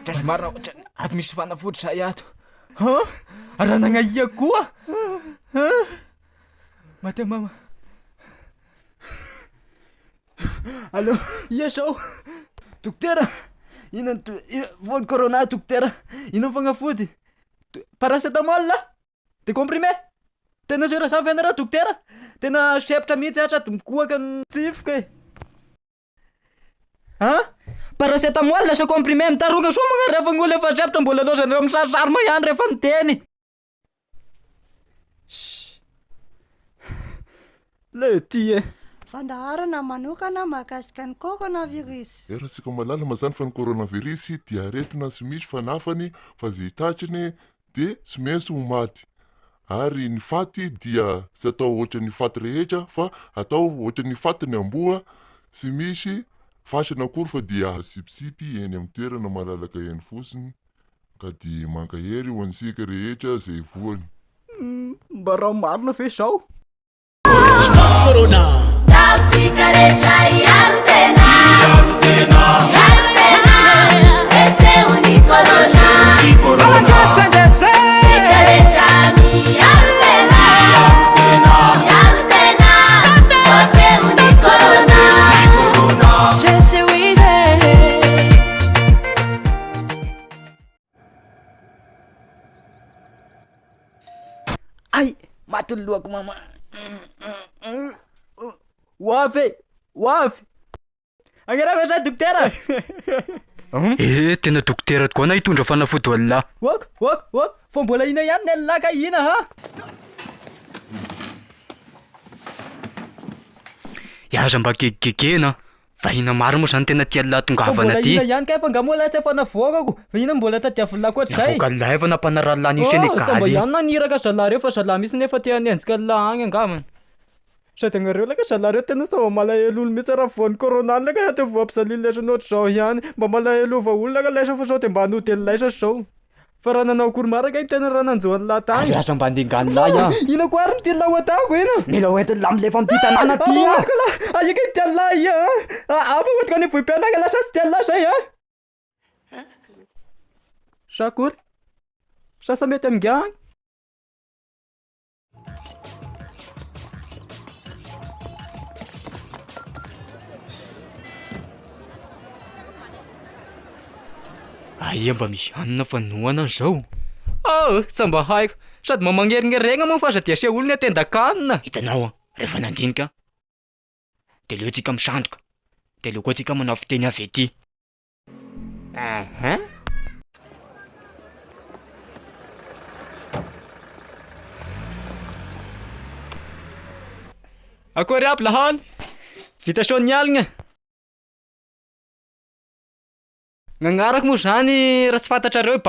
Trasy marina ato misy fanafody say ato. Raha nagnaia koa. Mate mama. Allô, ia sao? Dokotera, voan'ny corona dokotera. Ino ny fagnafody? Paracetamol la? De comprimé? Tena zay raha samy fianara dokotera? Tena sepotra mihitsy hatrady mikoaka ny tsifoka e. Paracetamol sa comprimé mitaroka soa mga rehefa gn'olo efa sepotra mbola loazan'ireo misarosary ma ihany rehefa miteny. Le ty e. Fandaharana manokana mahakasika ny coronavirus. Rahatsika malala mazany fa ny coronavirus dia aretina sy misy fanafany fa zay tratriny dia tsy maintsy ho maty. Ary ny faty dia tsy atao ohatra ny faty rehetra fa atao ohatra ny faty ny amboa sy misy fasana akory fa dia sipsipy eny amin'ny toerana malalaka eny fotsiny ka dia mankahery ho antsika rehetra zay voany. Mba raha marina fe sao? Corona. Tausika rehetra hiaro tena. Hiaro tena. Ese é o corona. Tausika rehetra miaro tena. Hiaro tena. Stop o corona. Je sais où Ai, maty ny lohako mama. Wafy! Agnarava sa dokotera? Tena dokotera tokoa na hitondra fanafody ho aminahy. Wak, fa mbola ina ihany ny alina ka ina ha? Iaza mba kekekena. Vahina maro moa zany tena tia lahy tongavana ty. Mbola ina ihany ka efa ngamola tsy efa navoakako. Fa ina mbola tadiavina koatr'izay. Navoaka lahy efa nampanarah lahy ny Senegaly. Samba ihany naniraka zalahy reo fa zalahy misy nefa te hanenjika lahy agny angamana. Sady agnareo laka zalahy reo tena sao malahelo olo mihitsy raha voan'ny corona laka te voampizaliny laisa nohatry zao ihany. Mba malahelo ova olo laka laisa fa sao te mba hanotely laisa sao. Fa raha nanao akory maraka iny tena raha nanjoan'ny lahy tany. Asa mba andingany lahy ah. Ina koa ary ty lahy atako ina? Mila hoentin'ny lahy milefa amin'ny ty tanàna ty ah. Ayaka ty lahy afa ohatiko any voim-pianaka lasa tsy ty lahy zay Sakory? Sasa mety amin'gany? Aia mba misy hanina fanoana zao. Sa mba haiko. Sady mba magneringeregna moa fa aza dia asia olona atendan-kanina. Hitanao rehefa nandinika de leo tsika misandoka. De leo koa tsika manao fiteny avy ety. Akory aby lahany? Vita sao ny aligna? Gn'agnarako moa zany raha tsy fantatrareo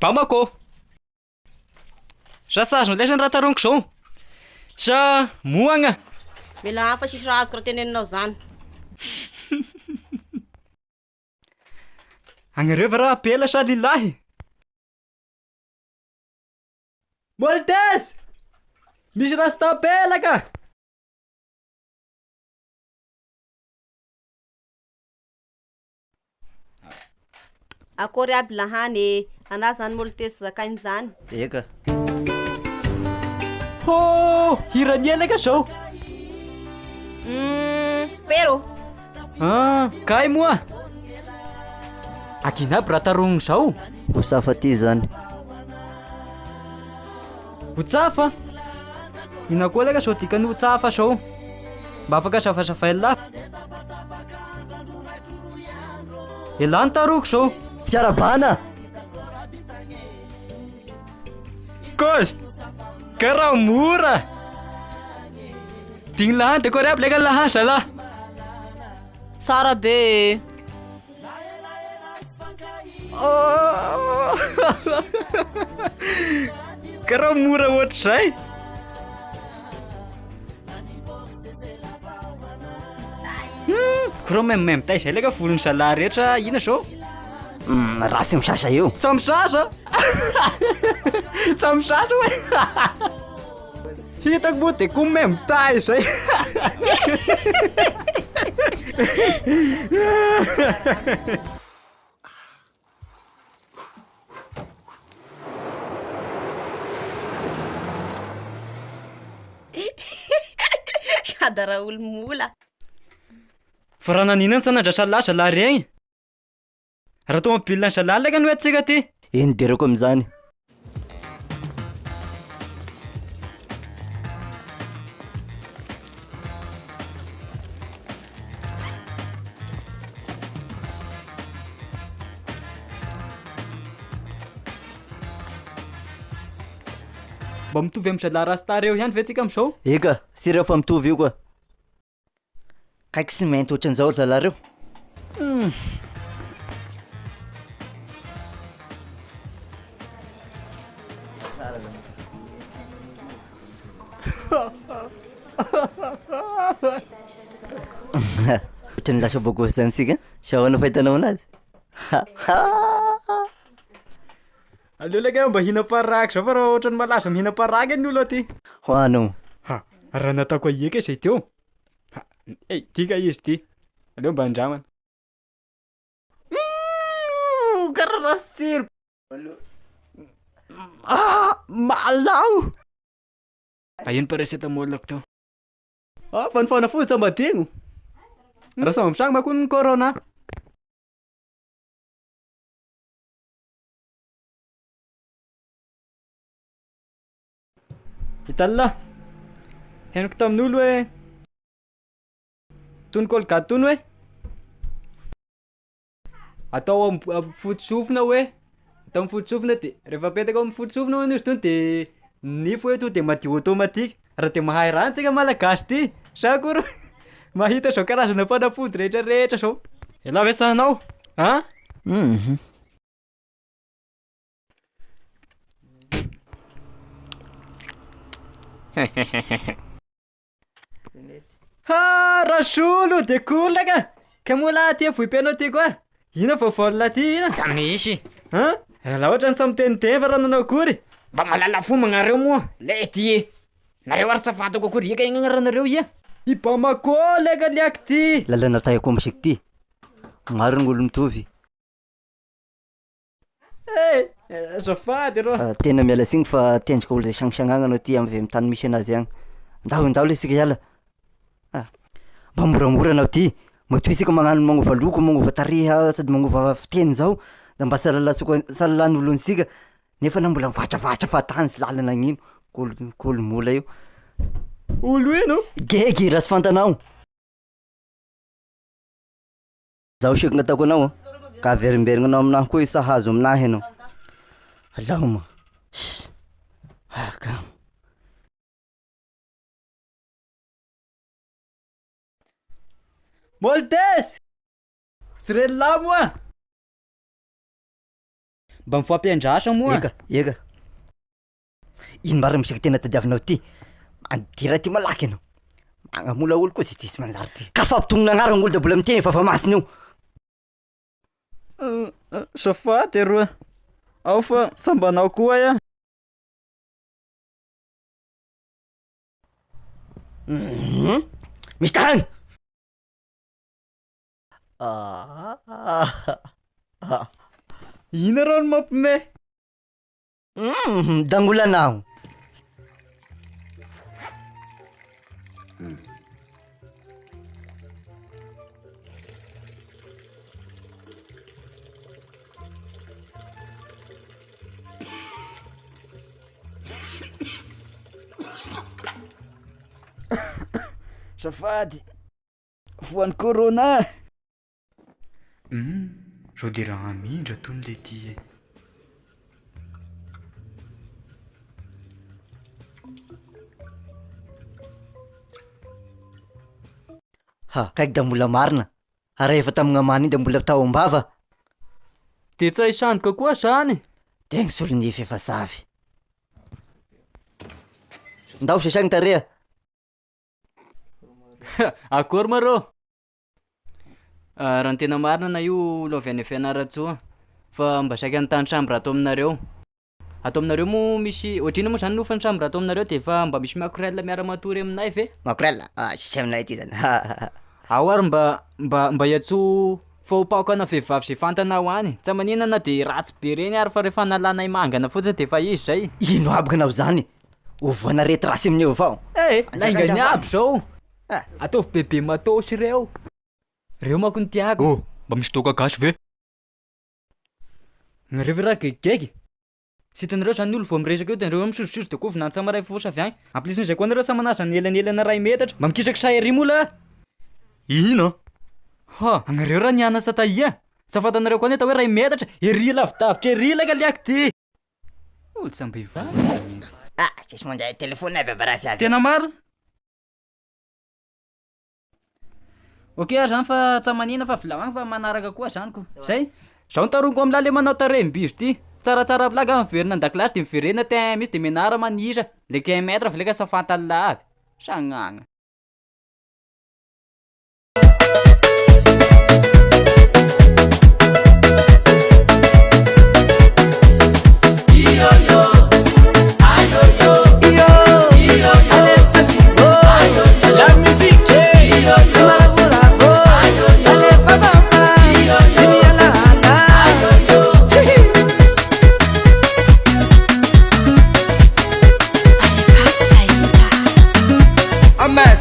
Bamako. Sa azonao lesany raha taroniko zao? Sa moagna? Mila hafa sisy raha azoko raha teneninao zany. Agnareo va raha apela sa lilahy? Moltes! Misy rasta apela ka! Akory aby lahany ana zany molotesy zakainy zany. Eka. Hirany elaka zao. Pero Kay moa. Akina aby raha taronginy zao. Hosafa ty zany. Hotsafa? Ina koa laka zao dikany hotsafa zao. Mba afaka savasavay lahy. Elany taroko zao. Fiarabana. Kos, karaha mora. Digny lahan de kory aby leka lahan zalahy. Sara be. Karaha mora ohatr'izay. Koro mememem tay zay leka volony zalahy rehetra ina zao? Rasy misasa io. Tsy misasa? Tsy misasa hoe. Hitako moa de koa memem tay zay. Sady raha olo-mola. Fa raha naninana sanandra salasa lahy regny. Raha tômôbilina salahy laika no antsika ty. Eny derako am'izany. Mba mitovy amin'ny zalahy rasta reo ihany ve tsika am'izao? Eka, sy reo fa mitovy io koa. Kaiky sy mainty ohatran'izao zalahy reo. Ohatran'ny lasa bogosy zany sika. Sahoana fahitanao anazy? Aleo laika mba hina-paraky zao fa raha ohatran'ny malaza mihina-paraky any olo aty. Hoanao. Ha, raha nataoko ahika izay teo. Ha, tika izy ty. Aleo mba andramana. Karaha rasy tsiro. Malao. Ino paracetamol ako to? Fanifana fotsy sa mbadigno. Raha samy misagny manko ny corona. Hitan'la. Henoko tamin'olo hoe tony colgate tony hoe atao fotsofina hoe atao mifotsofina de rehefa apetaka amin'ny fotsofina hono izy tony de nify hoe to de madio automatique. Raha de mahay raha antsika malagasy ty. Sa koa mahita zao karazana fanafody rehetrarehetra zao. Iala ve sahanao? Ha? Ha, rasolo de cool laka. Ka mola ty vohim-pianao ty koa. Ina vaovao ty ina? Sa misy. Ha? Raha ohatra ny samy teniteny fa raha nanao akory. Mba mahalala fomba nareo moa. Le ty. Nareo ary tsy fantako akory eka igny agnaranareo ia. I Bamako leka liaky ty. Lalana taiko am'sik ty. Maro ny olo mitovy. Azafady rô. Tena miala signy fa tendrika olo zay sagnasagnagna anao ty am've am'tany misy anazy agny. Ndao le sika hiala. Mba moramora anao ty. Matoy isika magnano magnova loko, magnova tareha sady magnova fiteny zao. Da mba salalan'olo ansika. Nefa na mbola mivatravatra fahatany sy lalana agnino. Kolo mola io. Olo ino? Gegy raha sy fantanao. Zaho seko nataoko anao ka averimberinanao aminahy koa isa hazo aminahy anao. Alaoma. Ka. Moltes! Sirela moa. Mba mifampiandrasa moa. Eka. Ino marina misika tena tadiavinao ty? Andira ty malaky anao. Magnamola olo koa zisy manjary ty. Ka fampitonona agnarana olo da mbola miteny fa masina io. Safady aroa. Ao fa sambanao koa ia. Misy tahany. Ina rô no mampime? Dangolanao. Safady. Voan'ny corona. Zao de raha amindra tony le ty e. Kaiky da mbola marina. Ary efa tamin'amana iny da mbola tao ambava. De tsy ahisandoka koa zany. Tegna solonify efa zavy. Ndao sasagny tareha. Akory ma rô? Raha ny tena marina na io olo avy any Fianaratsoa fa mba saika ny tany chambre atao aminareo. Atao aminareo moa misy ohatrino moa zany nofa ny chambre atao aminareo de efa mba misy makorella miara-matory aminay ve? Makorella? Sisy aminay ty zany. Ao ary mba iatso fahopako ana vehivavy zay fantanao any. Tsy manina na de ratsy be reny ary fa rehefa nalanay mangana fotsiny de fa izy zay. Ino abakanao zany? Ovoana rety rasy amin'io avao. Laingany aby zao. Ataovy bebe matosy reo. Reo manko ny tiako. Oh, mba misy toka gasy ve? Rehefa raha gegege. Sy hitanareo zany ny olo vao miresaka eo de reo misosososo de kovina ny samaray fosavy agny. Amplisin'izay koa nareo samy manaza ny elanelana ray metatra. Mba mikisaky say ary mola. Ino? Ha, agnareo raha nianasa taia. Sa fantanareo koa neta hoe ray metatra, ery lavidavitra ery laka liaky ty. Olo sambivavy. Tsisy manday telefôny aby bara fiavy. Tena marina? Okey ary zany fa tsy manina fa vilao agny fa manaraka koa zany ko. Zay? Zao ny taroniko amin'ny lahy le manao tarehim-biso ty. Tsaratsara blaga miverina an-dakilasy de miverena tin misy de menara manisa. Leka 1 mètre fa leka sa fantalahy aby. Sagnagna. Mas